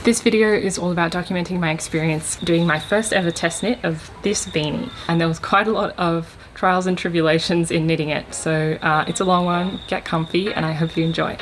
This video is all about documenting my experience doing my first ever test knit of this beanie, and there was quite a lot of trials and tribulations in knitting it, so it's a long one, get comfy, and I hope you enjoy.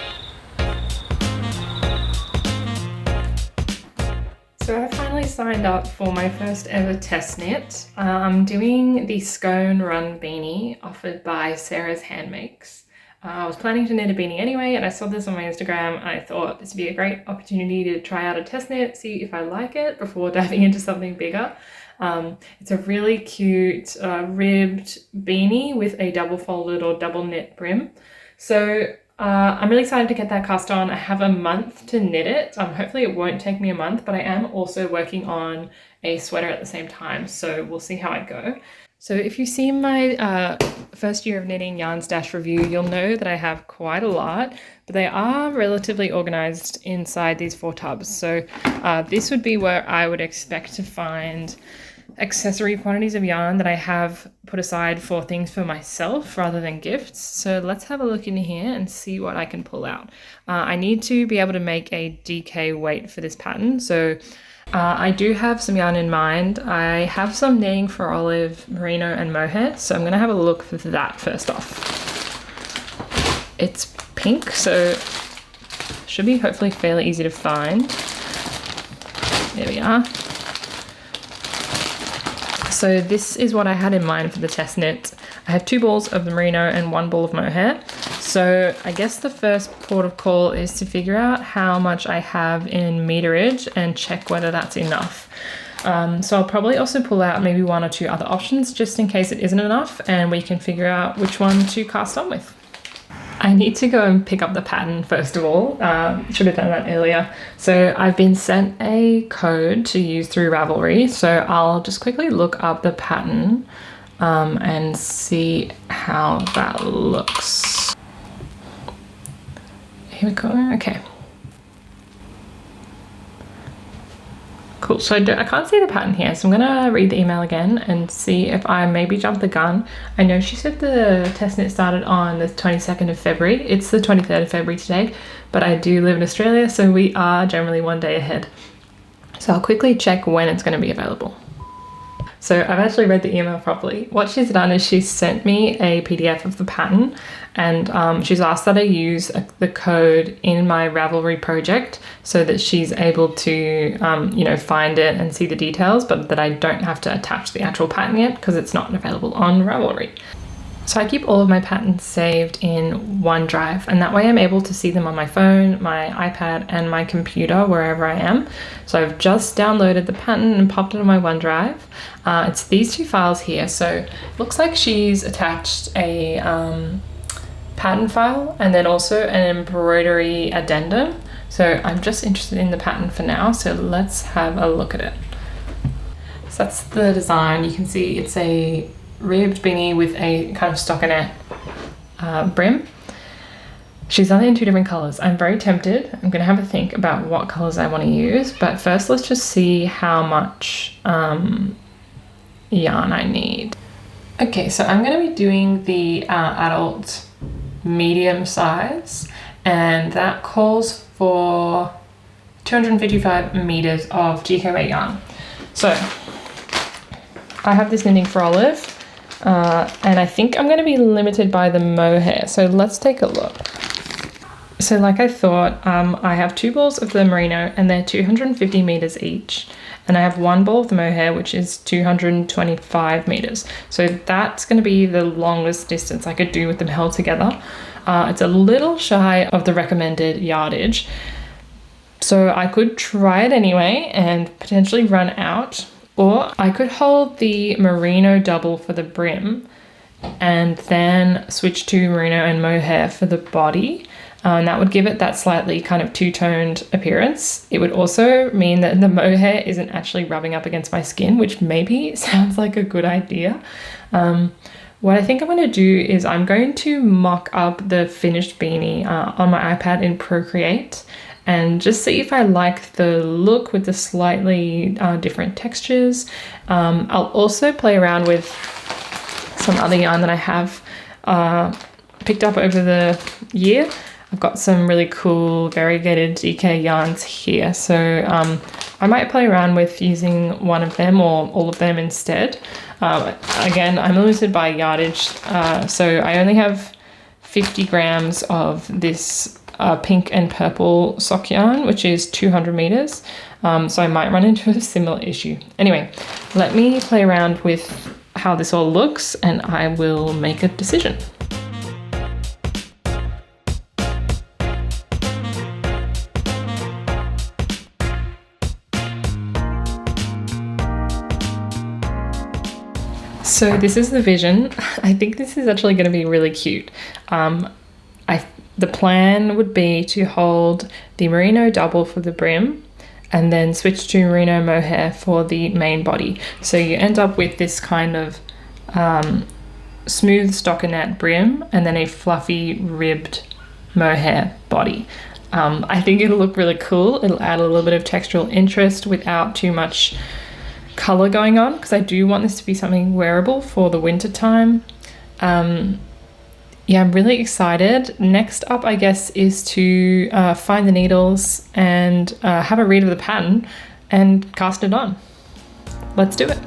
So I finally signed up for my first ever test knit. I'm doing the scone run beanie offered by Sarah's Handmakes. I was planning to knit a beanie anyway, and I saw this on my Instagram and I thought this would be a great opportunity to try out a test knit, see if I like it before diving into something bigger. It's a really cute ribbed beanie with a double folded or double knit brim. So I'm really excited to get that cast on. I have a month to knit it. Hopefully it won't take me a month, but I am also working on a sweater at the same time, so we'll see how I go. So if you see my first year of knitting yarn stash review, you'll know that I have quite a lot, but they are relatively organized inside these 4 tubs. So this would be where I would expect to find accessory quantities of yarn that I have put aside for things for myself rather than gifts. So let's have a look in here and see what I can pull out. I need to be able to make a DK weight for this pattern. So I do have some yarn in mind. I have some knitting for olive, merino and mohair, so I'm going to have a look for that first off. It's pink, so should be hopefully fairly easy to find. There we are. So this is what I had in mind for the test knit. I have 2 balls of the merino and 1 ball of mohair. So I guess the first port of call is to figure out how much I have in meterage and check whether that's enough. So I'll probably also pull out maybe 1 or 2 other options just in case it isn't enough, and we can figure out which one to cast on with. I need to go and pick up the pattern first of all. Should have done that earlier. So I've been sent a code to use through Ravelry. So I'll just quickly look up the pattern and see how that looks. Here we go. Okay. Cool. So I can't see the pattern here, so I'm gonna read the email again and see if I maybe jumped the gun. I know she said the test knit started on the 22nd of February. It's the 23rd of February today, but I do live in Australia, so we are generally 1 day ahead. So I'll quickly check when it's going to be available. So I've actually read the email properly. What she's done is she's sent me a PDF of the pattern, and she's asked that I use the code in my Ravelry project so that she's able to, find it and see the details, but that I don't have to attach the actual pattern yet because it's not available on Ravelry. So I keep all of my patterns saved in OneDrive, and that way I'm able to see them on my phone, my iPad, and my computer wherever I am. So I've just downloaded the pattern and popped it on my OneDrive. It's these 2 files here. So it looks like she's attached a pattern file and then also an embroidery addendum. So I'm just interested in the pattern for now, so let's have a look at it. So that's the design. You can see it's a ribbed beanie with a kind of stockinette brim. She's done it in 2 different colors. I'm very tempted. I'm gonna have a think about what colors I want to use, but first let's just see how much yarn I need. Okay, so I'm gonna be doing the adult medium size, and that calls for 255 meters of DK weight yarn. So I have this knitting for olive, and I think I'm going to be limited by the mohair, so let's take a look. So like I thought, I have 2 balls of the merino and they're 250 meters each, and I have 1 ball of the mohair which is 225 meters. So that's going to be the longest distance I could do with them held together. It's a little shy of the recommended yardage, so I could try it anyway and potentially run out. Or I could hold the merino double for the brim and then switch to merino and mohair for the body. And that would give it that slightly kind of 2-toned appearance. It would also mean that the mohair isn't actually rubbing up against my skin, which maybe sounds like a good idea. What I think I'm going to do is I'm going to mock up the finished beanie on my iPad in Procreate and just see if I like the look with the slightly different textures. I'll also play around with some other yarn that I have picked up over the year. I've got some really cool variegated DK yarns here, so I might play around with using one of them or all of them instead. Again, I'm limited by yardage, so I only have 50 grams of this pink and purple sock yarn, which is 200 meters. So I might run into a similar issue. Anyway, let me play around with how this all looks and I will make a decision. So this is the vision. I think this is actually going to be really cute. The plan would be to hold the merino double for the brim and then switch to merino mohair for the main body. So you end up with this kind of smooth stockinette brim and then a fluffy ribbed mohair body. I think it'll look really cool. It'll add a little bit of textural interest without too much color going on, because I do want this to be something wearable for the winter time. Yeah, I'm really excited. Next up, I guess, is to find the needles and have a read of the pattern and cast it on. Let's do it.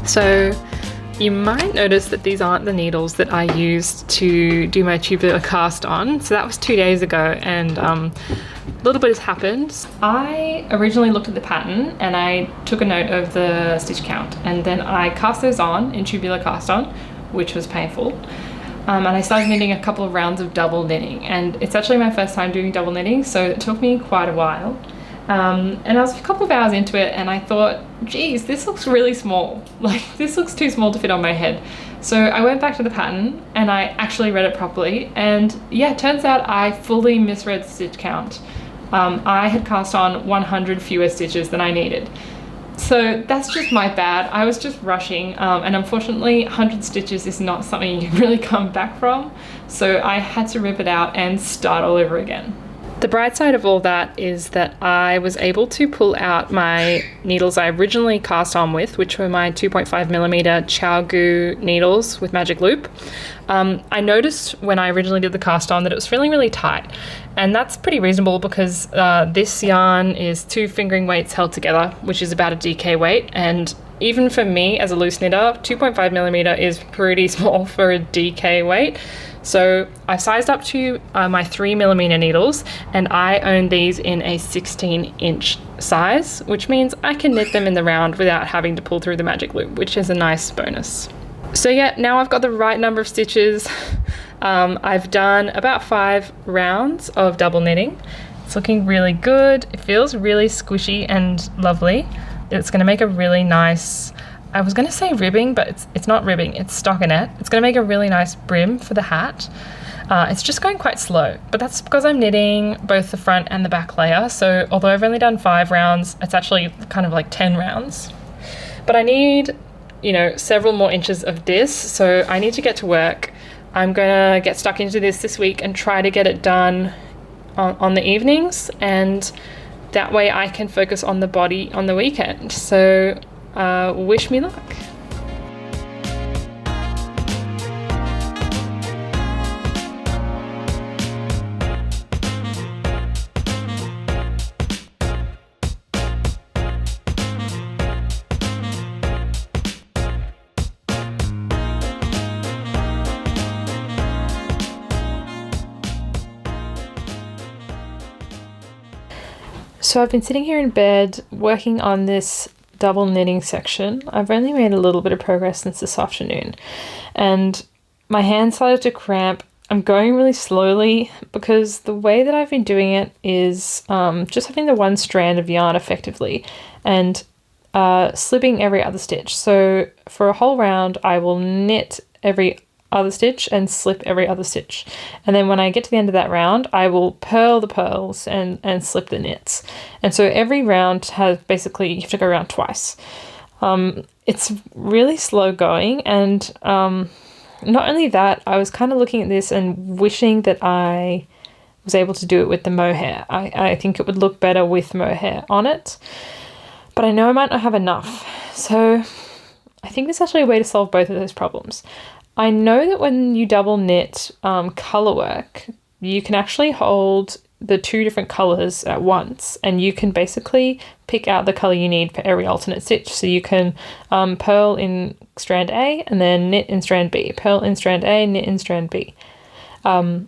So you might notice that these aren't the needles that I used to do my tubular cast on. So that was 2 days ago, and a little bit has happened. I originally looked at the pattern and I took a note of the stitch count, and then I cast those on in tubular cast on, which was painful. And I started knitting a couple of rounds of double knitting, and it's actually my first time doing double knitting, so it took me quite a while. And I was a couple of hours into it and I thought, geez, this looks really small. Like, this looks too small to fit on my head. So I went back to the pattern and I actually read it properly. And yeah, it turns out I fully misread the stitch count. I had cast on 100 fewer stitches than I needed. So that's just my bad. I was just rushing. And unfortunately, 100 stitches is not something you can really come back from. So I had to rip it out and start all over again. The bright side of all that is that I was able to pull out my needles I originally cast on with, which were my 2.5mm ChowGoo needles with magic loop. I noticed when I originally did the cast on that it was feeling really tight, and that's pretty reasonable because this yarn is 2 fingering weights held together, which is about a DK weight, and even for me as a loose knitter, 2.5mm is pretty small for a DK weight. So I've sized up to my 3mm needles, and I own these in a 16-inch size, which means I can knit them in the round without having to pull through the magic loop, which is a nice bonus. So yeah, now I've got the right number of stitches. I've done about 5 rounds of double knitting. It's looking really good. It feels really squishy and lovely. It's going to make a really nice, I was going to say ribbing, but it's not ribbing, it's stockinette. It's going to make a really nice brim for the hat. It's just going quite slow, but that's because I'm knitting both the front and the back layer. So although I've only done 5 rounds, it's actually kind of like 10 rounds. But I need, several more inches of this, so I need to get to work. I'm going to get stuck into this week and try to get it done on the evenings, and that way I can focus on the body on the weekend. So wish me luck. So I've been sitting here in bed working on this double knitting section. I've only made a little bit of progress since this afternoon, and my hand started to cramp. I'm going really slowly because the way that I've been doing it is just having the one strand of yarn effectively and slipping every other stitch. So for a whole round, I will knit every other stitch and slip every other stitch, and then when I get to the end of that round, I will purl the pearls and slip the knits. And so every round has basically, you have to go around twice. It's really slow going, and not only that, I was kind of looking at this and wishing that I was able to do it with the mohair. I think it would look better with mohair on it. but I know I might not have enough. So I think there's actually a way to solve both of those problems. I know that when you double knit colour work, you can actually hold the two different colours at once, and you can basically pick out the colour you need for every alternate stitch. So you can purl in strand A and then knit in strand B, purl in strand A, knit in strand B. And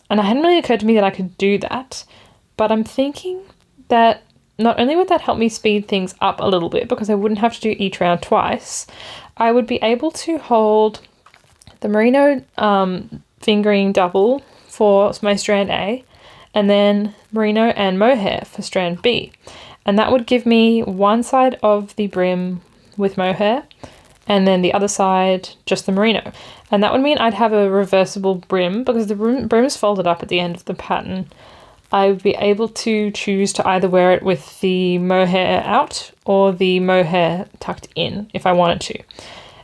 it hadn't really occurred to me that I could do that, but I'm thinking that not only would that help me speed things up a little bit because I wouldn't have to do each round twice, I would be able to hold the merino fingering double for my strand A, and then merino and mohair for strand B. And that would give me one side of the brim with mohair and then the other side just the merino. And that would mean I'd have a reversible brim because the brim is folded up at the end of the pattern. I would be able to choose to either wear it with the mohair out or the mohair tucked in if I wanted to.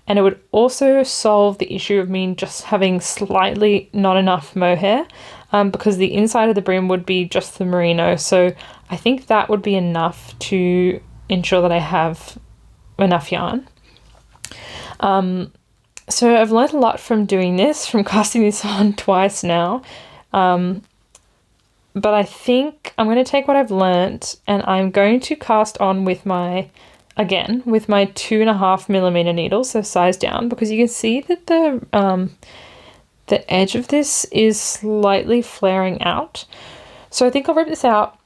And it would also solve the issue of me just having slightly not enough mohair because the inside of the brim would be just the merino. So I think that would be enough to ensure that I have enough yarn. So I've learned a lot from doing this, from casting this on twice now. But I think I'm going to take what I've learnt and I'm going to cast on with my 2.5mm needles, so size down, because you can see that the edge of this is slightly flaring out. So I think I'll rip this out.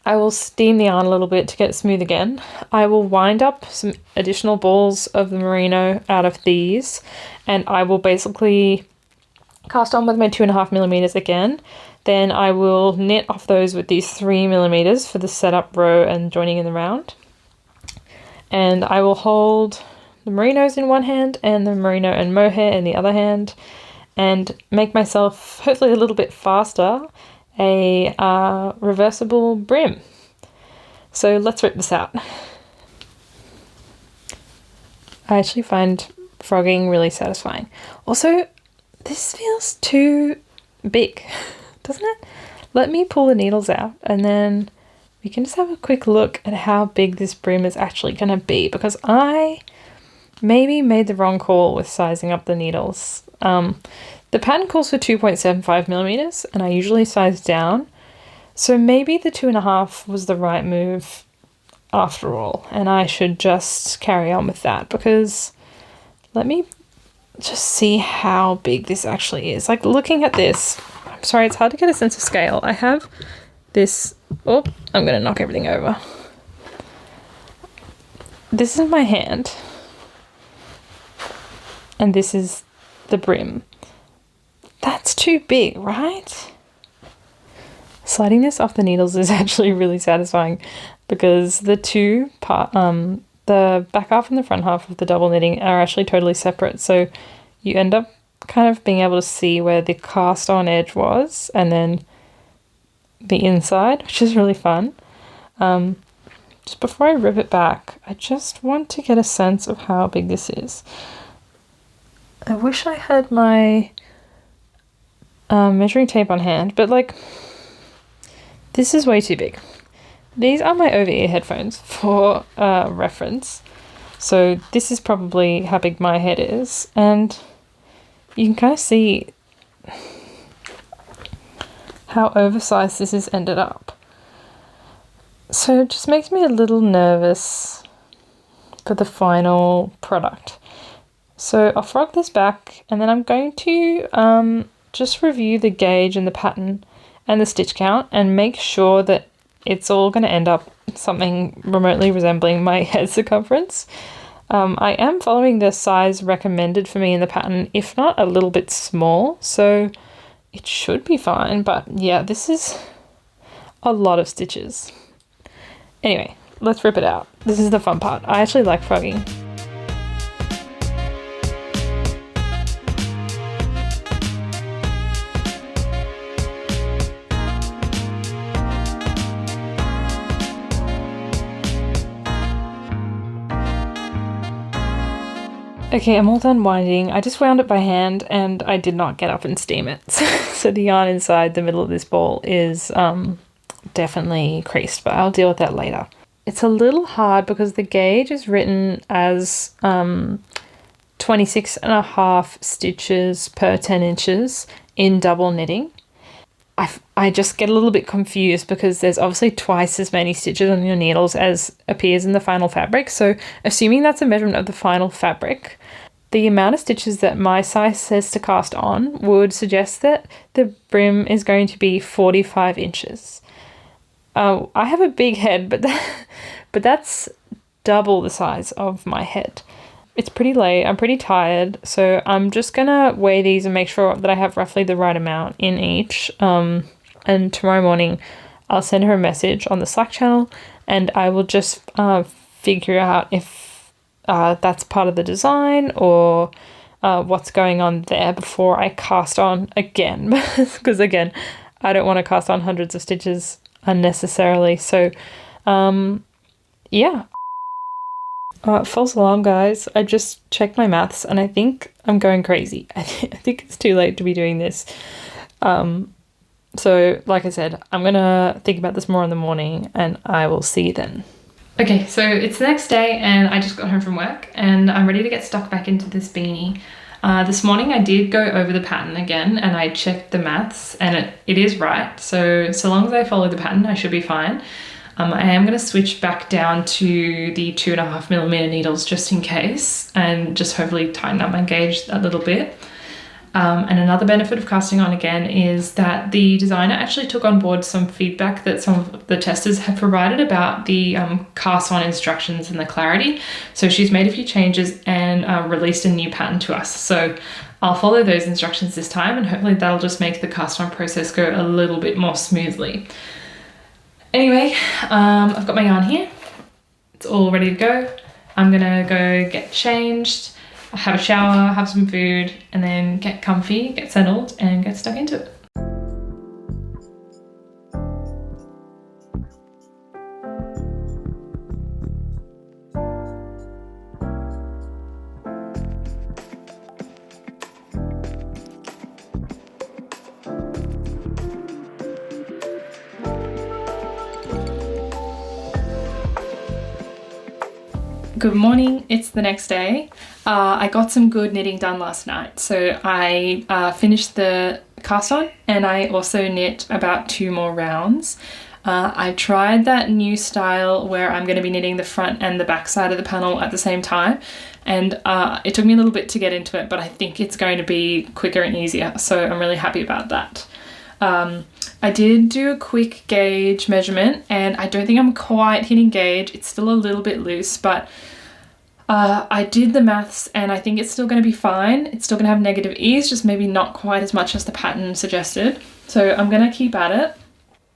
I will steam the yarn a little bit to get it smooth again. I will wind up some additional balls of the merino out of these, and I will basically cast on with my 2.5mm again. Then I will knit off those with these 3mm for the setup row and joining in the round. And I will hold the merinos in one hand and the merino and mohair in the other hand and make myself, hopefully a little bit faster, a reversible brim. So let's rip this out. I actually find frogging really satisfying. Also, this feels too big, doesn't it? Let me pull the needles out and then we can just have a quick look at how big this brim is actually going to be, because I maybe made the wrong call with sizing up the needles. The pattern calls for 2.75mm and I usually size down. So maybe the 2.5 was the right move after all, and I should just carry on with that, because let me just see how big this actually is. Like, looking at this, I'm sorry, it's hard to get a sense of scale. I have this, oh, I'm going to knock everything over. This is my hand, and this is the brim. That's too big, right? Sliding this off the needles is actually really satisfying, because the the back half and the front half of the double knitting are actually totally separate. So you end up kind of being able to see where the cast on edge was and then the inside, which is really fun. Just before I rip it back, I just want to get a sense of how big this is. I wish I had my measuring tape on hand, but like, this is way too big. These are my over-ear headphones for reference. So this is probably how big my head is, and you can kind of see how oversized this has ended up. So it just makes me a little nervous for the final product. So I'll frog this back, and then I'm going to just review the gauge and the pattern and the stitch count and make sure that it's all going to end up something remotely resembling my head circumference. I am following the size recommended for me in the pattern, if not a little bit small, so it should be fine. But yeah, this is a lot of stitches. Anyway, let's rip it out. This is the fun part. I actually like frogging. Okay, I'm all done winding. I just wound it by hand and I did not get up and steam it. So the yarn inside the middle of this ball is definitely creased, but I'll deal with that later. it's a little hard because the gauge is written as 26.5 stitches per 10 inches in double knitting. I just get a little bit confused because there's obviously twice as many stitches on your needles as appears in the final fabric. So assuming that's a measurement of the final fabric, the amount of stitches that my size says to cast on would suggest that the brim is going to be 45 inches. I have a big head, but that's double the size of my head. It's pretty late. I'm pretty tired. So I'm just going to weigh these and make sure that I have roughly the right amount in each. And tomorrow morning, I'll send her a message on the Slack channel and I will just figure out if that's part of the design or what's going on there before I cast on again. Because again, I don't want to cast on hundreds of stitches unnecessarily. So yeah. False alarm, guys. I just checked my maths and I think I'm going crazy. I think it's too late to be doing this. So like I said, I'm gonna think about this more in the morning and I will see you then. Okay, so it's the next day and I just got home from work and I'm ready to get stuck back into this beanie. This morning I did go over the pattern again and I checked the maths and it is right. So long as I follow the pattern, I should be fine. I am going to switch back down to the 2.5mm needles just in case and just hopefully tighten up my gauge a little bit. And another benefit of casting on again is that the designer actually took on board some feedback that some of the testers have provided about the cast on instructions and the clarity. So she's made a few changes and released a new pattern to us. So I'll follow those instructions this time and hopefully that'll just make the cast on process go a little bit more smoothly. Anyway, I've got my yarn here. It's all ready to go. I'm gonna go get changed, have a shower, have some food, and then get comfy, get settled, and get stuck into it. Good morning, it's the next day. I got some good knitting done last night. So I finished the cast on and I also knit about 2 more rounds. I tried that new style where I'm going to be knitting the front and the back side of the panel at the same time. And it took me a little bit to get into it, but I think it's going to be quicker and easier. So I'm really happy about that. I did do a quick gauge measurement and I don't think I'm quite hitting gauge. It's still a little bit loose, but I did the maths and I think it's still going to be fine. It's still going to have negative ease, just maybe not quite as much as the pattern suggested. So I'm going to keep at it.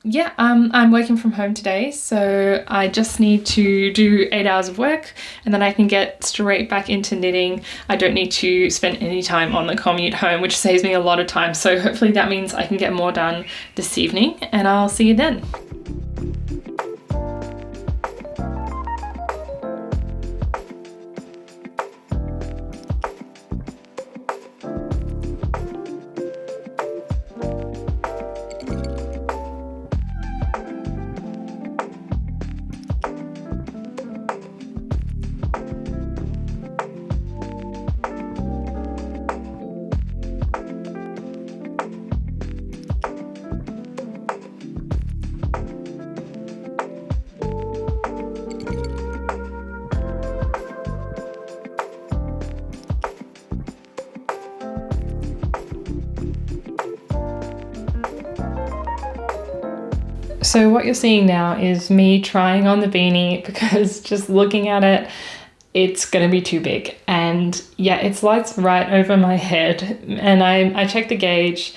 Yeah, I'm working from home today, so I just need to do 8 hours of work and then I can get straight back into knitting. I don't need to spend any time on the commute home, which saves me a lot of time. So hopefully that means I can get more done this evening and I'll see you then. So what you're seeing now is me trying on the beanie because just looking at it, it's going to be too big. And yeah, it slides right over my head. And I checked the gauge,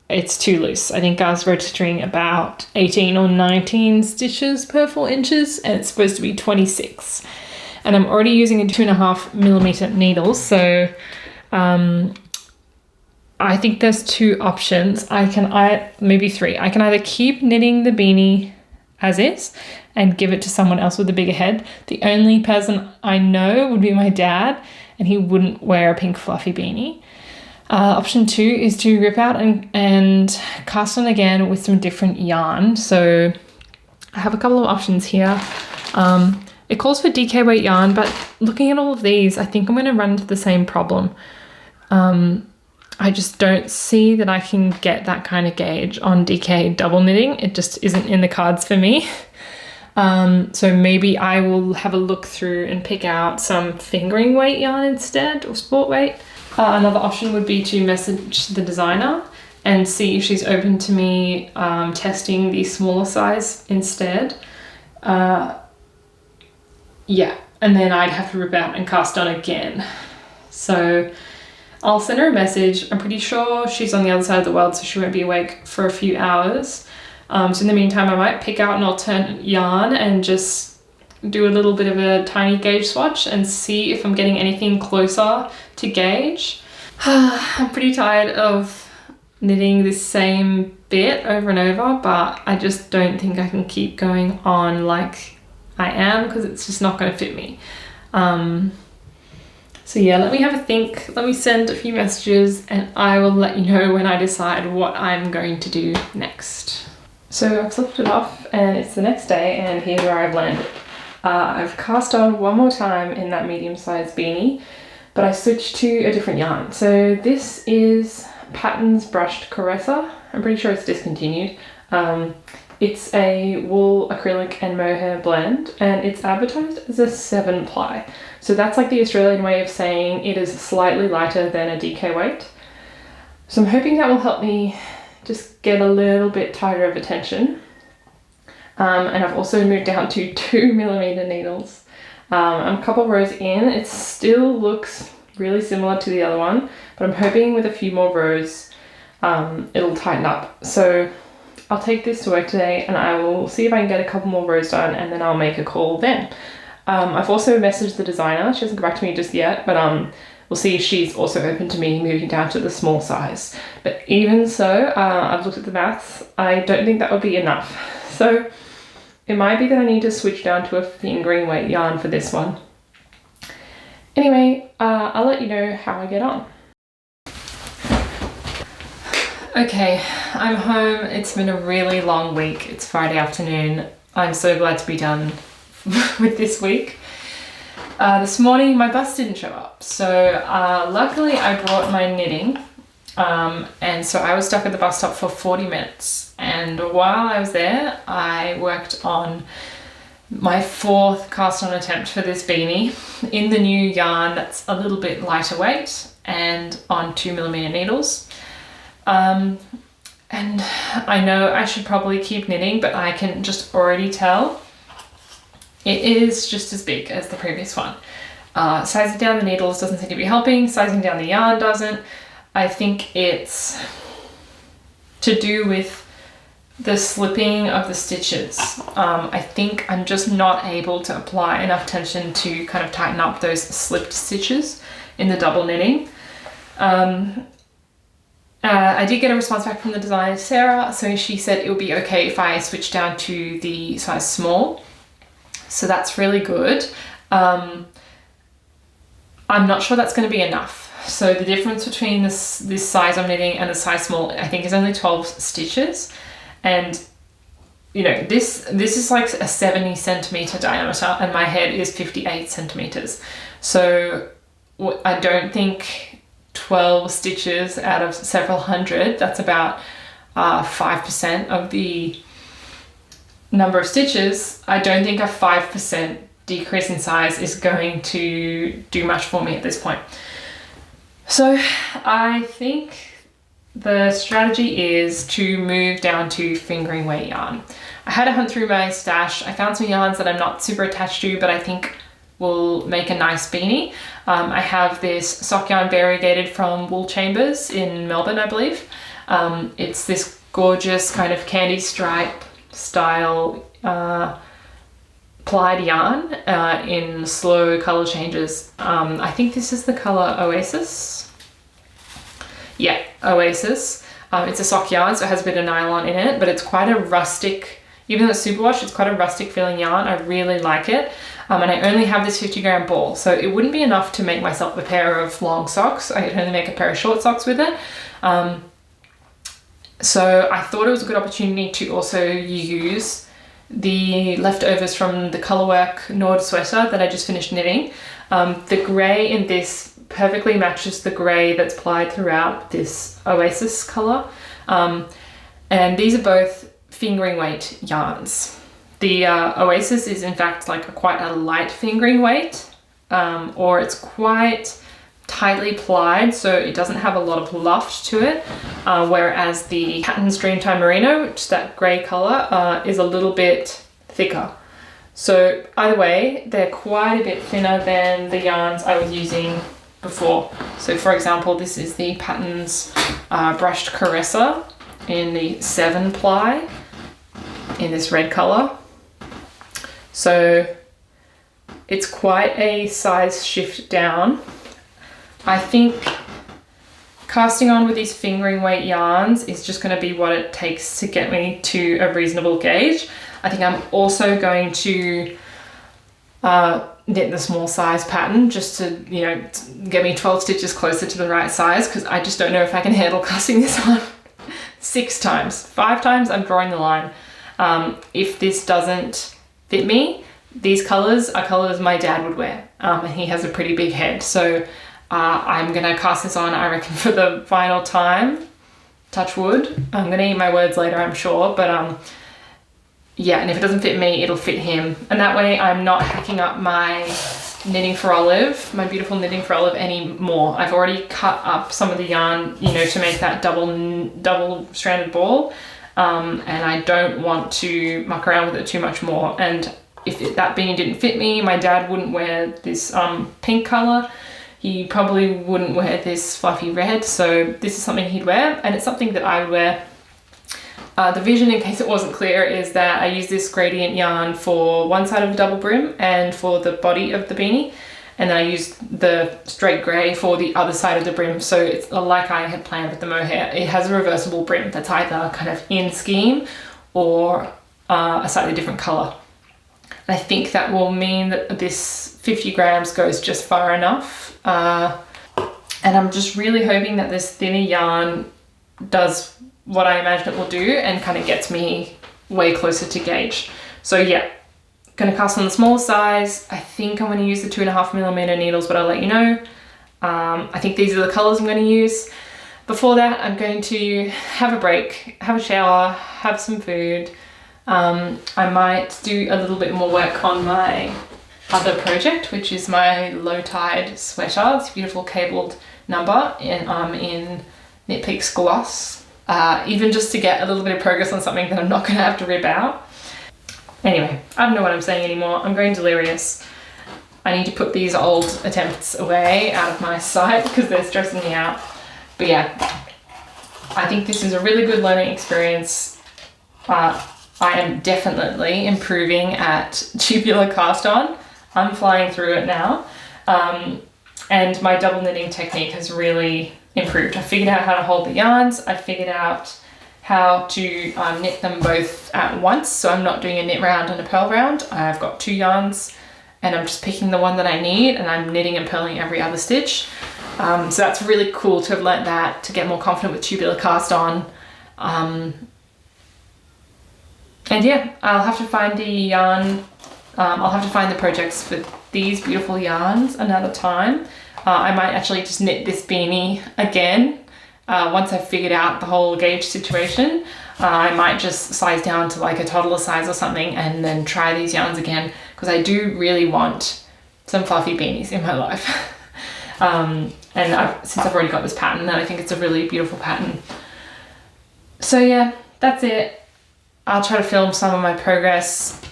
it's too loose. I think I was registering about 18 or 19 stitches per 4 inches and it's supposed to be 26. And I'm already using a 2.5mm needle. So I think there's 2 options. Maybe 3. I can either keep knitting the beanie as is and give it to someone else with a bigger head. The only person I know would be my dad, and he wouldn't wear a pink fluffy beanie. Option 2 is to rip out and cast on again with some different yarn. So I have a couple of options here. It calls for DK weight yarn, but looking at all of these, I think I'm going to run into the same problem. I just don't see that I can get that kind of gauge on DK double knitting. It just isn't in the cards for me. So maybe I will have a look through and pick out some fingering weight yarn instead, or sport weight. Another option would be to message the designer and see if she's open to me testing the smaller size instead. Yeah, and then I'd have to rip out and cast on again. So I'll send her a message. I'm pretty sure she's on the other side of the world, so she won't be awake for a few hours. So in the meantime, I might pick out an alternate yarn and just do a little bit of a tiny gauge swatch and see if I'm getting anything closer to gauge. I'm pretty tired of knitting this same bit over and over, but I just don't think I can keep going on like I am, because it's just not going to fit me. So yeah, let me have a think. Let me send a few messages and I will let you know when I decide what I'm going to do next. So I've flipped it off and it's the next day, and here's where I've landed. I've cast on one more time in that medium-sized beanie, but I switched to a different yarn. So this is Patterns Brushed Caressa. I'm pretty sure it's discontinued. It's a wool, acrylic and mohair blend, and it's advertised as a 7-ply. So that's like the Australian way of saying it is slightly lighter than a DK weight. So I'm hoping that will help me just get a little bit tighter of a tension. And I've also moved down to 2mm needles. I'm a couple rows in. It still looks really similar to the other one, but I'm hoping with a few more rows it'll tighten up. So I'll take this to work today and I will see if I can get a couple more rows done, and then I'll make a call then. I've also messaged the designer. She hasn't got back to me just yet, but we'll see if she's also open to me moving down to the small size. But even so, I've looked at the maths. I don't think that would be enough. So it might be that I need to switch down to a fingering weight yarn for this one. Anyway, I'll let you know how I get on. Okay, I'm home. It's been a really long week. It's Friday afternoon. I'm so glad to be done with this week. This morning my bus didn't show up, so luckily I brought my knitting, and so I was stuck at the bus stop for 40 minutes, and while I was there I worked on my 4th cast on attempt for this beanie in the new yarn that's a little bit lighter weight and on 2mm needles. And I know I should probably keep knitting, but I can just already tell it is just as big as the previous one. Sizing down the needles doesn't seem to be helping, sizing down the yarn doesn't. I think it's to do with the slipping of the stitches. I think I'm just not able to apply enough tension to kind of tighten up those slipped stitches in the double knitting. I did get a response back from the designer, Sarah, so she said it would be okay if I switch down to the size small. So that's really good. I'm not sure that's going to be enough. So the difference between this size I'm knitting and the size small, I think, is only 12 stitches. And you know, this is like a 70 centimeter diameter and my head is 58 centimeters. So I don't think 12 stitches out of several hundred, that's about 5% of the number of stitches. I don't think a 5% decrease in size is going to do much for me at this point. So I think the strategy is to move down to fingering weight yarn. I had a hunt through my stash. I found some yarns that I'm not super attached to, but I think will make a nice beanie. I have this sock yarn variegated from Wool Chambers in Melbourne, I believe. It's this gorgeous kind of candy stripe style plied yarn in slow color changes. I think this is the color Oasis. Yeah, Oasis. It's a sock yarn, so it has a bit of nylon in it, but it's quite a rustic, even though it's superwash, it's quite a rustic feeling yarn. I really like it. And I only have this 50-gram ball, so it wouldn't be enough to make myself a pair of long socks. I could only make a pair of short socks with it. So I thought it was a good opportunity to also use the leftovers from the Colourwork Nord sweater that I just finished knitting. The grey in this perfectly matches the grey that's plied throughout this Oasis colour. And these are both fingering weight yarns. The Oasis is in fact like quite a light fingering weight, or it's quite tightly plied, so it doesn't have a lot of luft to it, whereas the Patterns Dreamtime Merino, which is that grey colour, is a little bit thicker. So either way, they're quite a bit thinner than the yarns I was using before. So for example, this is the Patterns Brushed Caresser in the 7 ply in this red colour. So it's quite a size shift down. I think casting on with these fingering weight yarns is just going to be what it takes to get me to a reasonable gauge. I think I'm also going to knit the small size pattern just to, you know, get me 12 stitches closer to the right size, because I just don't know if I can handle casting this on 6 times. 5 times I'm drawing the line. If this doesn't fit me, these colours are colours my dad would wear, and he has a pretty big head, so I'm gonna cast this on, I reckon, for the final time. Touch wood. I'm gonna eat my words later, I'm sure, but yeah, and if it doesn't fit me, it'll fit him. And that way I'm not hacking up my knitting for olive, my beautiful knitting for olive anymore. I've already cut up some of the yarn, you know, to make that double stranded ball, and I don't want to muck around with it too much more. And if that beanie didn't fit me, my dad wouldn't wear this pink color. He probably wouldn't wear this fluffy red, so this is something he'd wear, and it's something that I would wear. The vision, in case it wasn't clear, is that I use this gradient yarn for one side of the double brim and for the body of the beanie, and then I use the straight grey for the other side of the brim, so it's like I had planned with the mohair. It has a reversible brim that's either kind of in scheme or a slightly different colour. I think that will mean that this 50 grams goes just far enough. And I'm just really hoping that this thinner yarn does what I imagine it will do and kind of gets me way closer to gauge. So yeah, gonna cast on the small size. I think I'm gonna use the 2.5mm needles, but I'll let you know. I think these are the colors I'm gonna use. Before that, I'm going to have a break, have a shower, have some food. I might do a little bit more work on my other project, which is my low tide sweater. It's a beautiful cabled number in Knit Peaks gloss, even just to get a little bit of progress on something that I'm not going to have to rip out. Anyway, I don't know what I'm saying anymore. I'm going delirious. I need to put these old attempts away out of my sight because they're stressing me out. But yeah, I think this is a really good learning experience. I am definitely improving at tubular cast on. I'm flying through it now. And my double knitting technique has really improved. I figured out how to hold the yarns. I figured out how to knit them both at once. So I'm not doing a knit round and a purl round. I've got 2 yarns and I'm just picking the one that I need and I'm knitting and purling every other stitch. So that's really cool to have learnt that, to get more confident with tubular cast on. And yeah, I'll have to find the yarn, I'll have to find the projects for these beautiful yarns another time. I might actually just knit this beanie again once I've figured out the whole gauge situation. I might just size down to like a toddler size or something and then try these yarns again, because I do really want some fluffy beanies in my life. Since I've already got this pattern, then I think it's a really beautiful pattern. So yeah, that's it. I'll try to film some of my progress.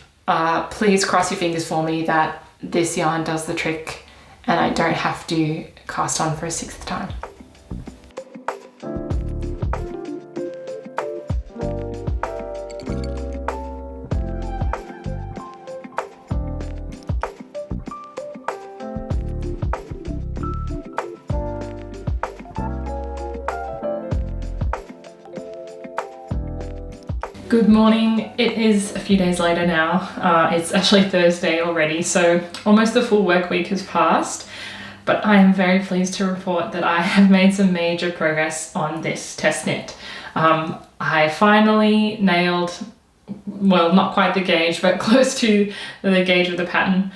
Please cross your fingers for me that this yarn does the trick and I don't have to cast on for a 6th time. Good morning. It is a few days later now. It's actually Thursday already, so almost the full work week has passed, but I am very pleased to report that I have made some major progress on this test knit. I finally nailed well, not quite the gauge, but close to the gauge of the pattern.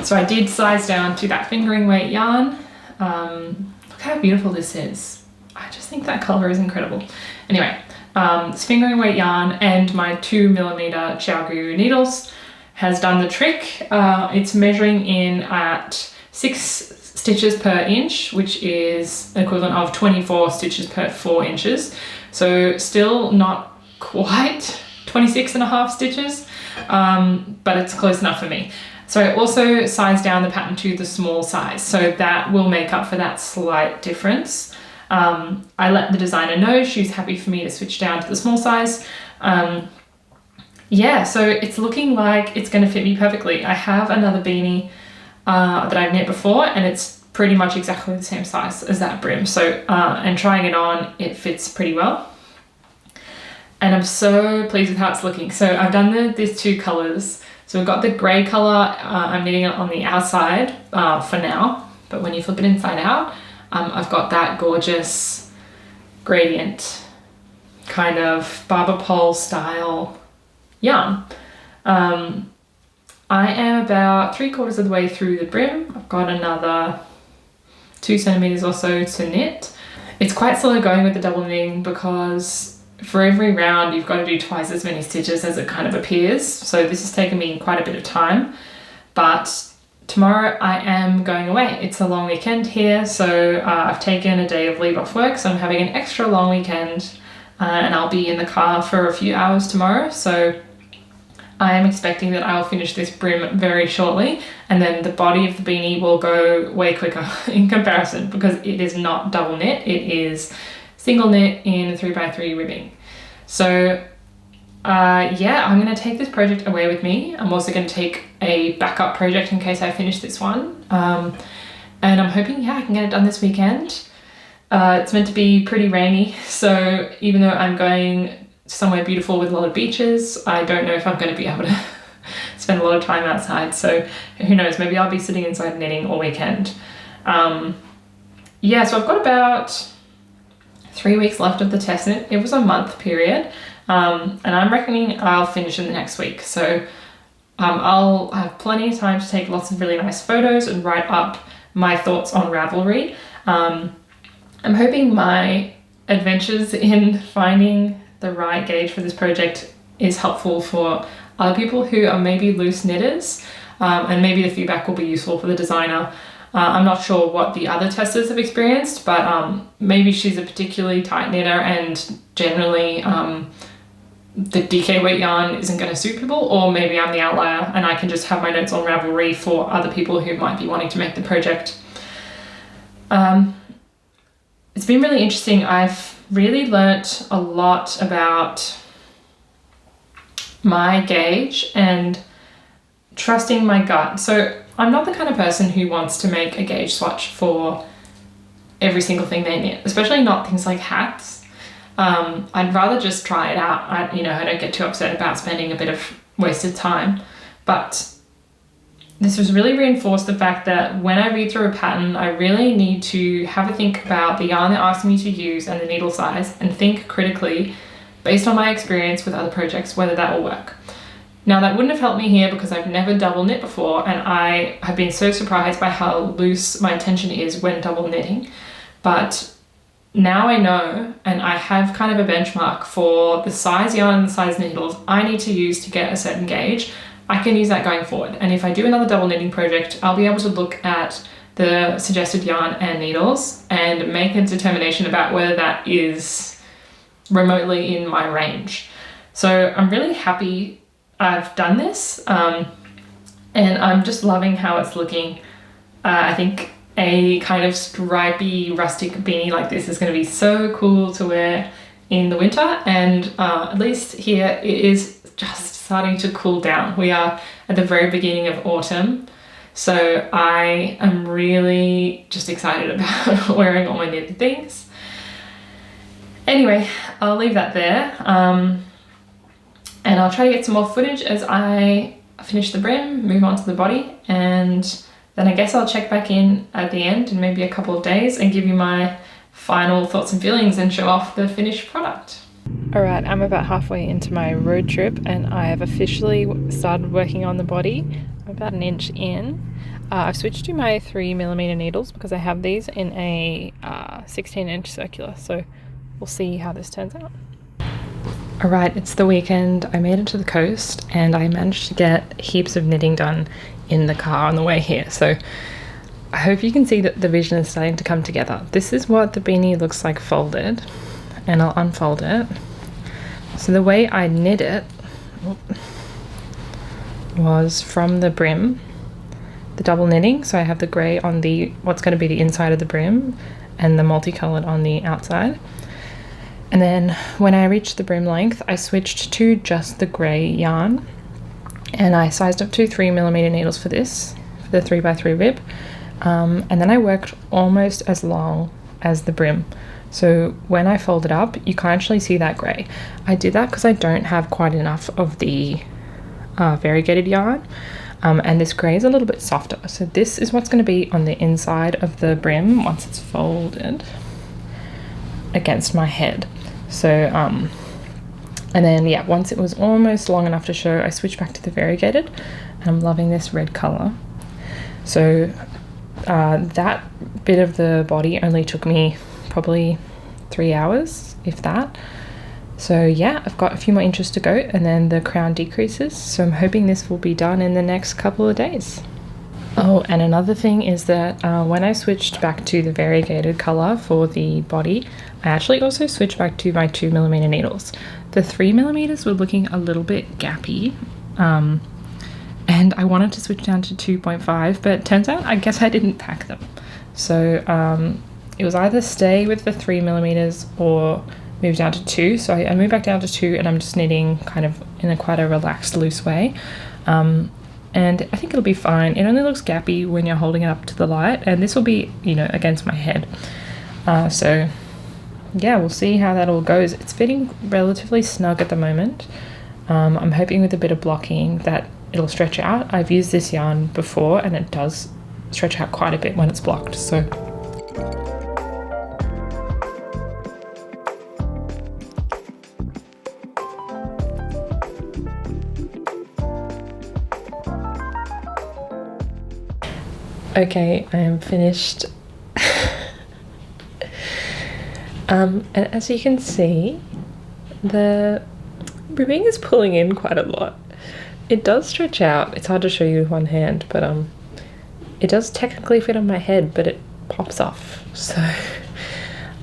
So I did size down to that fingering weight yarn. Look how beautiful this is. I just think that color is incredible. Anyway, it's fingering weight yarn and my 2mm Xiaogu needles has done the trick. It's measuring in at 6 stitches per inch, which is equivalent of 24 stitches per 4 inches. So still not quite 26.5 stitches, but it's close enough for me. So I also sized down the pattern to the small size, so that will make up for that slight difference. I let the designer know she's happy for me to switch down to the small size. Yeah, so it's looking like it's going to fit me perfectly. I have another beanie that I've knit before, and it's pretty much exactly the same size as that brim. So, and trying it on, it fits pretty well. And I'm so pleased with how it's looking. So I've done these 2 colors. So we've got the gray color, I'm knitting it on the outside for now, but when you flip it inside out, I've got that gorgeous gradient kind of barber pole style yarn. I am about 3/4 of the way through the brim. I've got another 2 centimeters or so to knit. It's quite slow going with the double knitting because for every round you've got to do twice as many stitches as it kind of appears. So this has taken me quite a bit of time, but tomorrow I am going away. It's a long weekend here, so I've taken a day of leave off work, so I'm having an extra long weekend, and I'll be in the car for a few hours tomorrow. So I am expecting that I'll finish this brim very shortly, and then the body of the beanie will go way quicker in comparison because it is not double knit, it is single knit in 3x3 ribbing. So yeah, I'm going to take this project away with me. I'm also going to take a backup project in case I finish this one. And I'm hoping, yeah, I can get it done this weekend. It's meant to be pretty rainy, so even though I'm going somewhere beautiful with a lot of beaches, I don't know if I'm going to be able to spend a lot of time outside. So who knows, maybe I'll be sitting inside knitting all weekend. Yeah, so I've got about 3 weeks left of the test knit. It was a month period, and I'm reckoning I'll finish in the next week. So I'll have plenty of time to take lots of really nice photos and write up my thoughts on Ravelry. I'm hoping my adventures in finding the right gauge for this project is helpful for other people who are maybe loose knitters, and maybe the feedback will be useful for the designer. I'm not sure what the other testers have experienced, but maybe she's a particularly tight knitter and generally the DK weight yarn isn't going to suit people, or maybe I'm the outlier and I can just have my notes on Ravelry for other people who might be wanting to make the project. It's been really interesting. I've really learnt a lot about my gauge and trusting my gut. So I'm not the kind of person who wants to make a gauge swatch for every single thing they knit, especially not things like hats. I'd rather just try it out. I don't get too upset about spending a bit of wasted time. But this has really reinforced the fact that when I read through a pattern, I really need to have a think about the yarn they're asking me to use and the needle size, and think critically, based on my experience with other projects, whether that will work. Now, that wouldn't have helped me here because I've never double knit before, and I have been so surprised by how loose my tension is when double knitting. But now I know, and I have kind of a benchmark for the size yarn and the size needles I need to use to get a certain gauge. I can use that going forward. And if I do another double knitting project, I'll be able to look at the suggested yarn and needles and make a determination about whether that is remotely in my range. So I'm really happy I've done this, and I'm just loving how it's looking. I think a kind of stripy rustic beanie like this is going to be so cool to wear in the winter, and at least here it is just starting to cool down. We are at the very beginning of autumn, so I am really just excited about wearing all my knitted things. Anyway, I'll leave that there. And I'll try to get some more footage as I finish the brim, move on to the body, and then I guess I'll check back in at the end in maybe a couple of days and give you my final thoughts and feelings and show off the finished product. Alright, I'm about halfway into my road trip and I have officially started working on the body. I'm about an inch in. I've switched to my 3mm needles because I have these in a 16-inch circular, so we'll see how this turns out. Alright, it's the weekend. I made it to the coast and I managed to get heaps of knitting done in the car on the way here, so I hope you can see that the vision is starting to come together. This is what the beanie looks like folded, and I'll unfold it. So the way I knit it was from the brim, the double knitting. So I have the grey on the what's going to be the inside of the brim and the multicolored on the outside. And then when I reached the brim length, I switched to just the grey yarn, and I sized up to 3mm needles for this, for the 3x3 rib. And then I worked almost as long as the brim. So when I fold it up, you can actually see that grey. I did that because I don't have quite enough of the variegated yarn, and this grey is a little bit softer. So this is what's going to be on the inside of the brim once it's folded against my head. So, and then yeah, once it was almost long enough to show, I switched back to the variegated, and I'm loving this red colour. So that bit of the body only took me probably 3 hours, if that. So yeah, I've got a few more inches to go and then the crown decreases, so I'm hoping this will be done in the next couple of days. Oh, and another thing is that when I switched back to the variegated colour for the body, I actually also switched back to my 2mm needles. The 3mm were looking a little bit gappy, and I wanted to switch down to 2.5, but it turns out I guess I didn't pack them. So it was either stay with the 3mm or move down to 2. So I moved back down to 2, and I'm just knitting kind of in a quite a relaxed, loose way. And I think it'll be fine. It only looks gappy when you're holding it up to the light, and this will be, you know, against my head. So yeah, we'll see how that all goes. It's fitting relatively snug at the moment. I'm hoping with a bit of blocking that it'll stretch out. I've used this yarn before and it does stretch out quite a bit when it's blocked, so. Okay, I am finished. And as you can see, the ribbing is pulling in quite a lot. It does stretch out. It's hard to show you with one hand, but it does technically fit on my head, but it pops off. So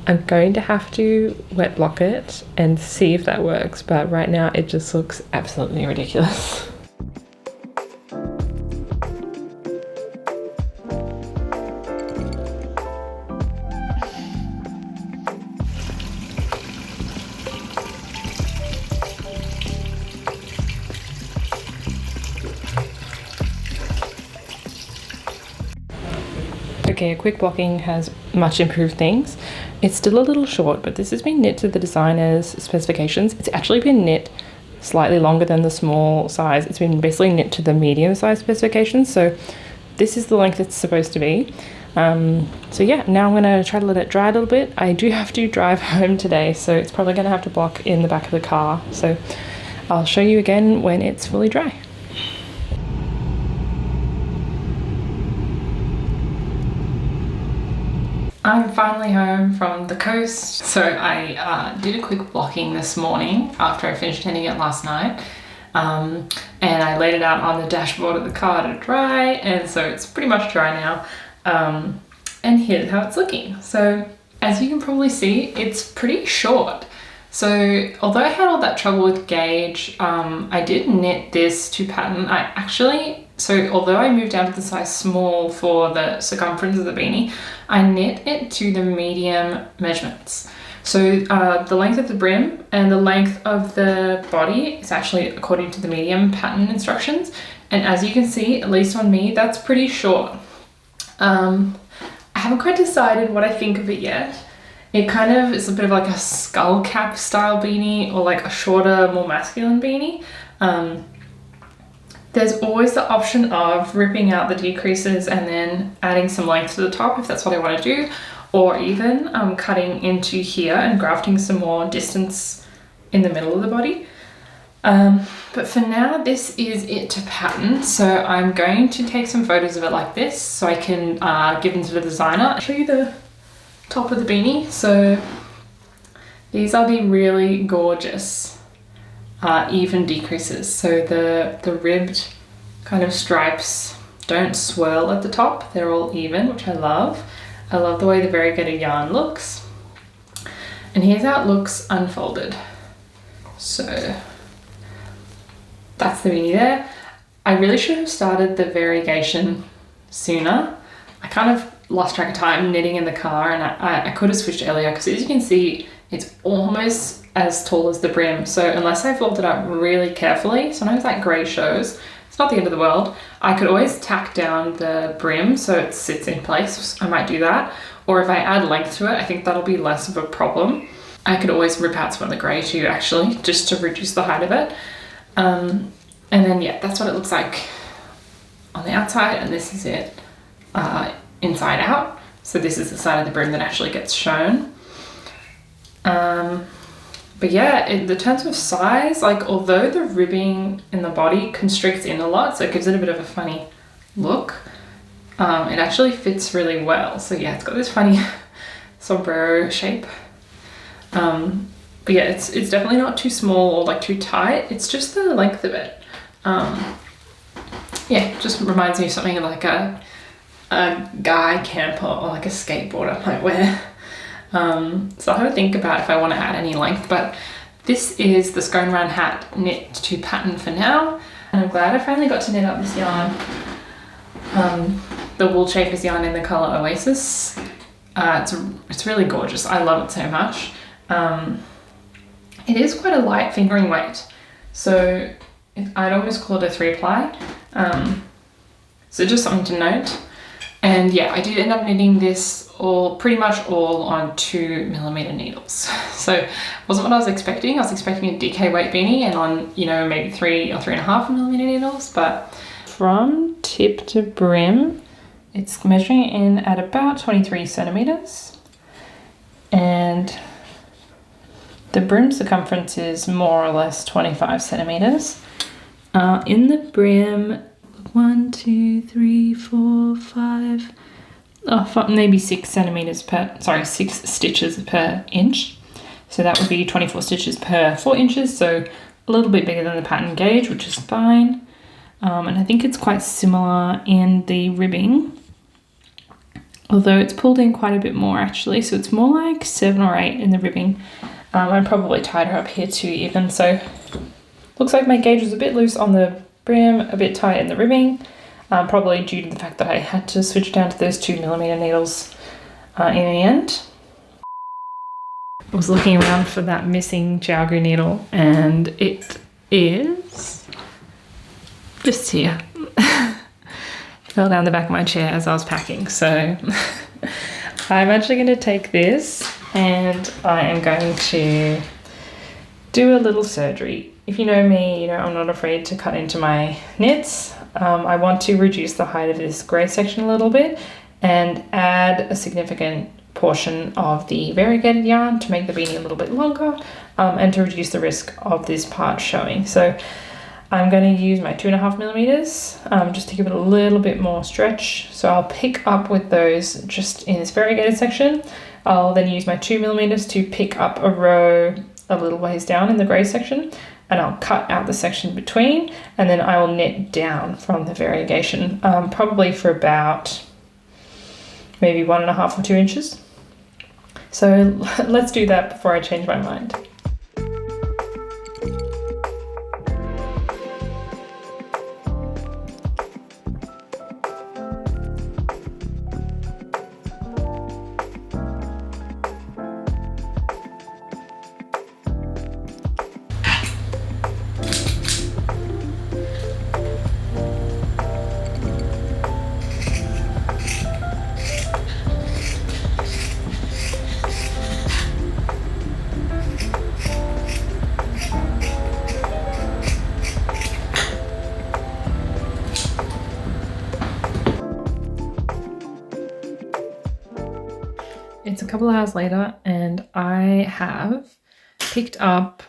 I'm going to have to wet block it and see if that works, but right now it just looks absolutely ridiculous. Okay, a quick blocking has much improved things. It's still a little short, but this has been knit to the designer's specifications. It's actually been knit slightly longer than the small size. It's been basically knit to the medium size specifications, so this is the length it's supposed to be. So yeah, now I'm gonna try to let it dry a little bit. I do have to drive home today, so it's probably gonna have to block in the back of the car. So I'll show you again when it's fully dry. I'm finally home from the coast, so I did a quick blocking this morning after I finished knitting it last night, and I laid it out on the dashboard of the car to dry, and so it's pretty much dry now, and here's how it's looking. So as you can probably see, it's pretty short. So although I had all that trouble with gauge, I did knit this to pattern. So although I moved down to the size small for the circumference of the beanie, I knit it to the medium measurements. So the length of the brim and the length of the body is actually according to the medium pattern instructions. And as you can see, at least on me, that's pretty short. I haven't quite decided what I think of it yet. It kind of is a bit of like a skull cap style beanie, or like a shorter, more masculine beanie. There's always the option of ripping out the decreases and then adding some length to the top if that's what I want to do, or even cutting into here and grafting some more distance in the middle of the body. But for now, this is it to pattern. So I'm going to take some photos of it like this so I can give them to the designer. I'll show you the top of the beanie. So these are the really gorgeous even decreases. So the ribbed kind of stripes don't swirl at the top. They're all even, which I love. I love the way the variegated yarn looks. And here's how it looks unfolded. So that's the beanie there. I really should have started the variegation sooner. I kind of lost track of time knitting in the car, and I could have switched earlier because, as you can see, it's almost as tall as the brim. So unless I fold it up really carefully, sometimes that grey shows. It's not the end of the world. I could always tack down the brim so it sits in place. I might do that. Or if I add length to it, I think that'll be less of a problem. I could always rip out some of the grey too, actually, just to reduce the height of it. And then, yeah, that's what it looks like on the outside, and this is it inside out. So this is the side of the brim that actually gets shown. But yeah, in the terms of size, like, although the ribbing in the body constricts in a lot, so it gives it a bit of a funny look, it actually fits really well. So yeah, it's got this funny sombrero shape. But yeah, it's definitely not too small or like too tight. It's just the length of it. Yeah, just reminds me of something like a guy camper or like a skateboarder might wear. So I'll have to think about if I want to add any length, but this is the scone round hat knit to pattern for now. And I'm glad I finally got to knit up this yarn. The wool chafers yarn in the colour Oasis. It's really gorgeous. I love it so much. It is quite a light fingering weight, so I'd almost call it a 3-ply. So just something to note. And yeah, I did end up knitting this pretty much all on 2mm needles. So it wasn't what I was expecting. I was expecting a DK weight beanie and on, you know, maybe 3 or 3.5mm needles, but from tip to brim, it's measuring in at about 23 centimeters. And the brim circumference is more or less 25 centimeters. In the brim, 1, 2, 3, 4, 5, maybe 6 stitches per inch. So that would be 24 stitches per 4 inches. So a little bit bigger than the pattern gauge, which is fine. And I think it's quite similar in the ribbing, although it's pulled in quite a bit more actually. So it's more like 7 or 8 in the ribbing. I probably tied her up here too even. So looks like my gauge was a bit loose on the brim, a bit tight in the ribbing, probably due to the fact that I had to switch down to those 2mm needles in the end. I was looking around for that missing Jiaogu needle, and it is just here. Fell down the back of my chair as I was packing, so I'm actually going to take this and I am going to do a little surgery. If you know me, you know I'm not afraid to cut into my knits. I want to reduce the height of this grey section a little bit and add a significant portion of the variegated yarn to make the beanie a little bit longer and to reduce the risk of this part showing. So I'm going to use my 2.5mm just to give it a little bit more stretch. So I'll pick up with those just in this variegated section. I'll then use my 2mm to pick up a row a little ways down in the grey section, and I'll cut out the section between, and then I will knit down from the variegation, probably for about maybe 1.5 or 2 inches. So let's do that before I change my mind. It's a couple of hours later and I have picked up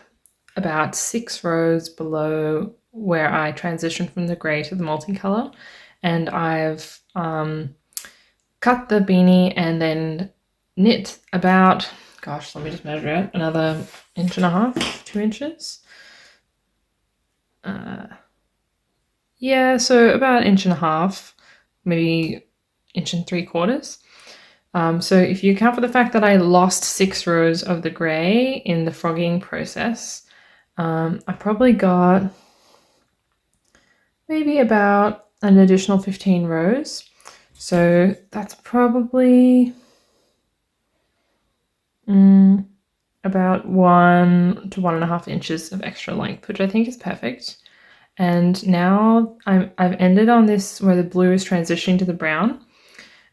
about 6 rows below where I transitioned from the grey to the multicolour, and I've cut the beanie and then knit about, gosh, let me just measure it, another 1.5 inches, 2 inches. Yeah, so about 1.5 inches, maybe 1.75 inches. So if you account for the fact that I lost 6 rows of the grey in the frogging process, I probably got maybe about an additional 15 rows. So that's probably about 1 to 1.5 inches of extra length, which I think is perfect. And now I've ended on this where the blue is transitioning to the brown.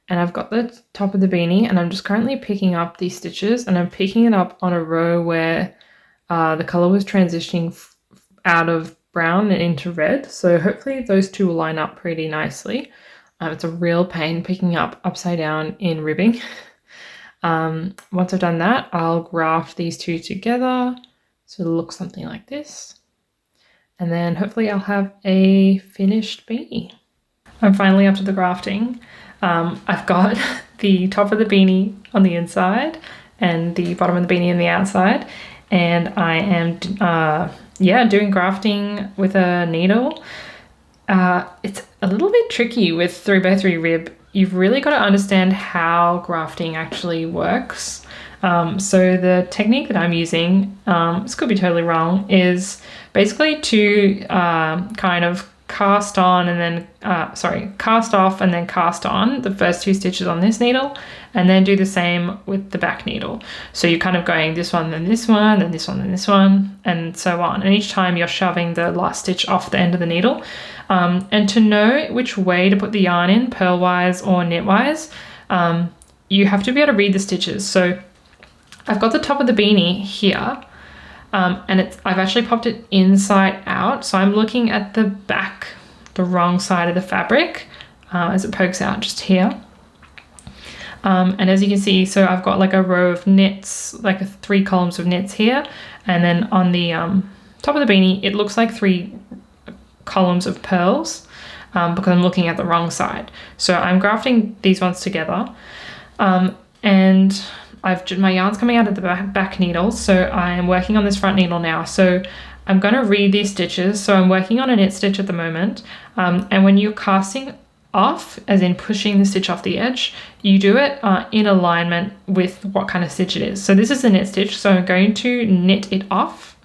And I've got the top of the beanie, and I'm just currently picking up these stitches, and I'm picking it up on a row where the color was transitioning out of brown and into red. So hopefully those two will line up pretty nicely. It's a real pain picking up upside down in ribbing. Once I've done that, I'll graft these two together so it'll look something like this. And then hopefully I'll have a finished beanie. I'm finally up to the grafting. I've got the top of the beanie on the inside and the bottom of the beanie on the outside, and I am doing grafting with a needle. It's a little bit tricky with 3x3 rib. You've really got to understand how grafting actually works. So the technique that I'm using, this could be totally wrong, is basically to kind of cast on and then cast off and then cast on the first 2 stitches on this needle, and then do the same with the back needle. So you're kind of going this one, then this one, then this one, then this one, and so on. And each time you're shoving the last stitch off the end of the needle. And to know which way to put the yarn in, purl-wise or knit-wise, you have to be able to read the stitches. So I've got the top of the beanie here, and I've actually popped it inside out. So I'm looking at the back, the wrong side of the fabric, as it pokes out just here. And as you can see, so I've got like a row of knits, like 3 columns of knits here. And then on the top of the beanie, it looks like 3 columns of pearls, because I'm looking at the wrong side. So I'm grafting these ones together, and my yarn's coming out of the back needle, so I am working on this front needle now. So I'm going to read these stitches. So I'm working on a knit stitch at the moment, and when you're casting off, as in pushing the stitch off the edge, you do it in alignment with what kind of stitch it is. So this is a knit stitch, so I'm going to knit it off,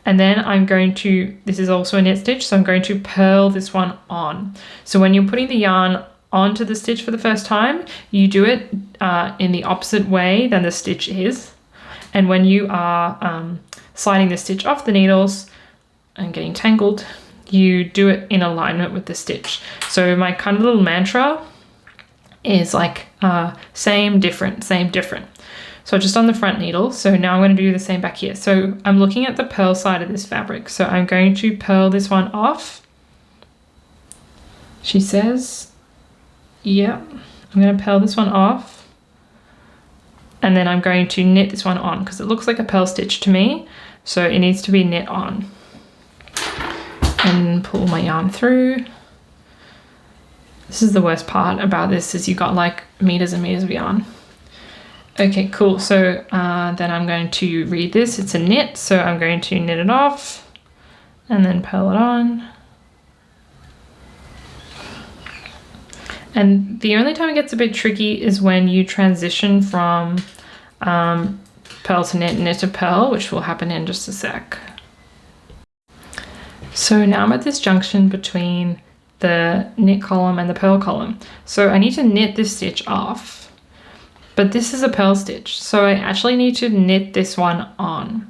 and then I'm going to, this is also a knit stitch, so I'm going to purl this one on. So when you're putting the yarn onto the stitch for the first time, you do it in the opposite way than the stitch is. And when you are sliding the stitch off the needles and getting tangled, you do it in alignment with the stitch. So my kind of little mantra is like same, different, same, different. So just on the front needle. So now I'm going to do the same back here. So I'm looking at the purl side of this fabric. So I'm going to purl this one off. She says, yeah, I'm going to purl this one off. And then I'm going to knit this one on because it looks like a purl stitch to me. So it needs to be knit on. And pull my yarn through. This is the worst part about this, is you got like meters and meters of yarn. Okay, cool. So then I'm going to read this. It's a knit, so I'm going to knit it off and then purl it on. And the only time it gets a bit tricky is when you transition from purl to knit, knit to purl, which will happen in just a sec. So now I'm at this junction between the knit column and the purl column. So I need to knit this stitch off, but this is a purl stitch. So I actually need to knit this one on.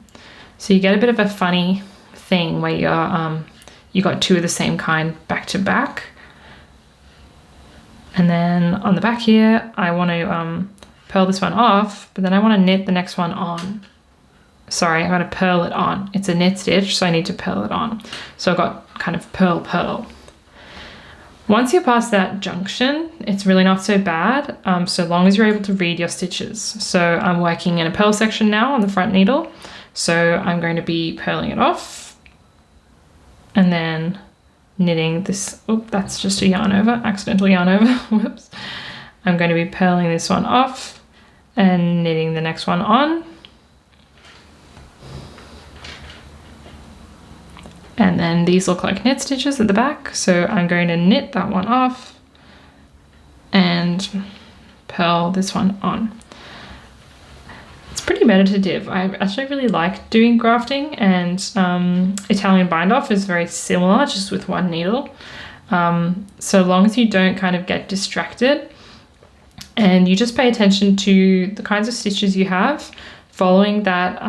So you get a bit of a funny thing where you're, you got 2 of the same kind back to back. And then on the back here, I want to purl this one off, but then I want to knit the next one on. Sorry, I got to purl it on. It's a knit stitch, so I need to purl it on. So I've got kind of purl, purl. Once you're past that junction, it's really not so bad, so long as you're able to read your stitches. So I'm working in a purl section now on the front needle. So I'm going to be purling it off and then knitting this. Oh, that's just a yarn over, accidental yarn over. Whoops. I'm going to be purling this one off and knitting the next one on. And then these look like knit stitches at the back, so I'm going to knit that one off and purl this one on. It's pretty meditative. I actually really like doing grafting, and Italian bind off is very similar, just with one needle. So long as you don't kind of get distracted and you just pay attention to the kinds of stitches you have, following that,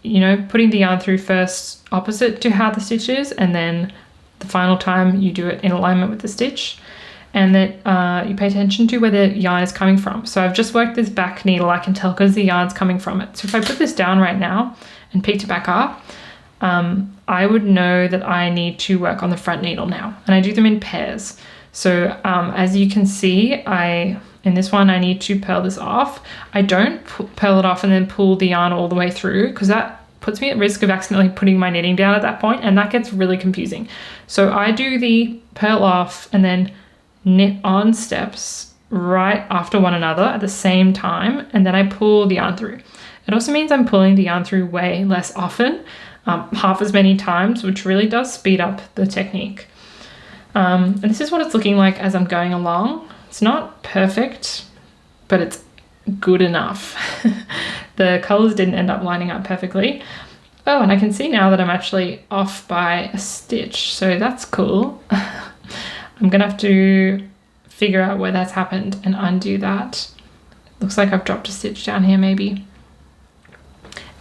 you know, putting the yarn through first opposite to how the stitch is, and then the final time you do it in alignment with the stitch, and that you pay attention to where the yarn is coming from. So I've just worked this back needle, I can tell because the yarn's coming from it. So if I put this down right now and picked it back up, I would know that I need to work on the front needle now, and I do them in pairs. So as you can see, in this one, I need to purl this off. I don't purl it off and then pull the yarn all the way through, because that puts me at risk of accidentally putting my knitting down at that point, and that gets really confusing. So I do the purl off and then knit on steps right after one another at the same time, and then I pull the yarn through. It also means I'm pulling the yarn through way less often, half as many times, which really does speed up the technique. And this is what it's looking like as I'm going along. It's not perfect, but it's good enough. The colors didn't end up lining up perfectly. Oh, and I can see now that I'm actually off by a stitch, so that's cool. I'm gonna have to figure out where that's happened and undo that. Looks like I've dropped a stitch down here maybe.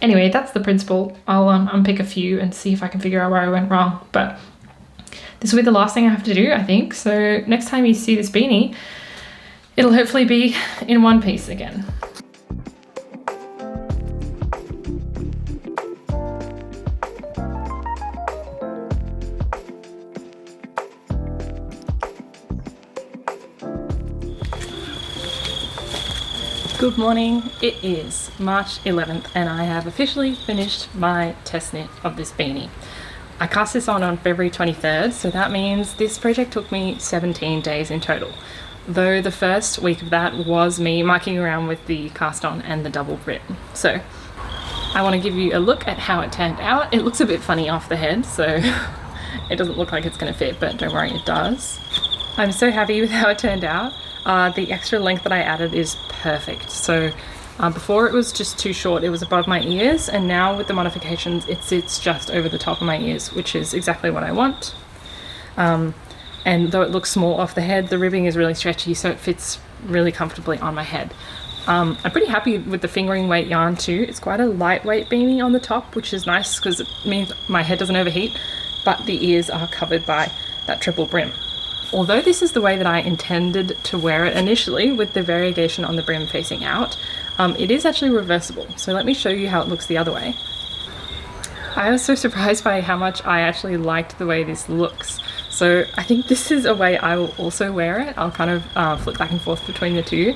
Anyway, that's the principle. I'll unpick a few and see if I can figure out where I went wrong, but this will be the last thing I have to do, I think. So next time you see this beanie, it'll hopefully be in one piece again. Good morning, it is March 11th and I have officially finished my test knit of this beanie. I cast this on February 23rd, so that means this project took me 17 days in total. Though the first week of that was me mucking around with the cast on and the double brim. So I want to give you a look at how it turned out. It looks a bit funny off the head, so it doesn't look like it's going to fit, but don't worry, it does. I'm so happy with how it turned out. The extra length that I added is perfect. So before it was just too short, it was above my ears, and now with the modifications it sits just over the top of my ears, which is exactly what I want. And though it looks small off the head, the ribbing is really stretchy, so it fits really comfortably on my head. I'm pretty happy with the fingering weight yarn too. It's quite a lightweight beanie on the top, which is nice because it means my head doesn't overheat, but the ears are covered by that triple brim. Although this is the way that I intended to wear it initially, with the variegation on the brim facing out, it is actually reversible. So let me show you how it looks the other way. I was so surprised by how much I actually liked the way this looks. So I think this is a way I will also wear it. I'll kind of flip back and forth between the two.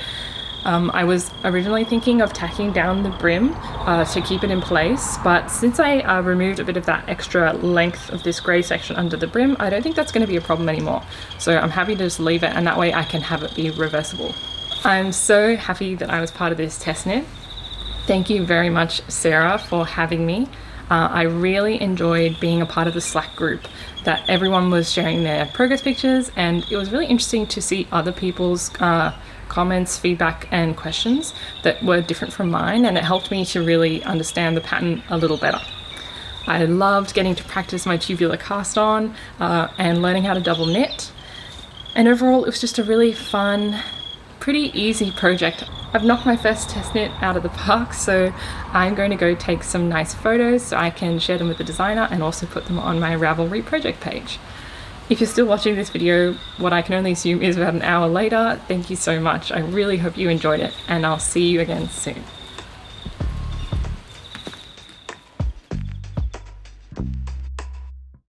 I was originally thinking of tacking down the brim to keep it in place, but since I removed a bit of that extra length of this grey section under the brim, I don't think that's going to be a problem anymore. So I'm happy to just leave it, and that way I can have it be reversible. I'm so happy that I was part of this test knit. Thank you very much, Sarah, for having me. I really enjoyed being a part of the Slack group, that everyone was sharing their progress pictures, and it was really interesting to see other people's comments, feedback and questions that were different from mine, and it helped me to really understand the pattern a little better. I loved getting to practice my tubular cast on and learning how to double knit, and overall it was just a really fun, pretty easy project. I've knocked my first test knit out of the park, so I'm going to go take some nice photos so I can share them with the designer and also put them on my Ravelry project page. If you're still watching this video, what I can only assume is about an hour later, thank you so much. I really hope you enjoyed it, and I'll see you again soon.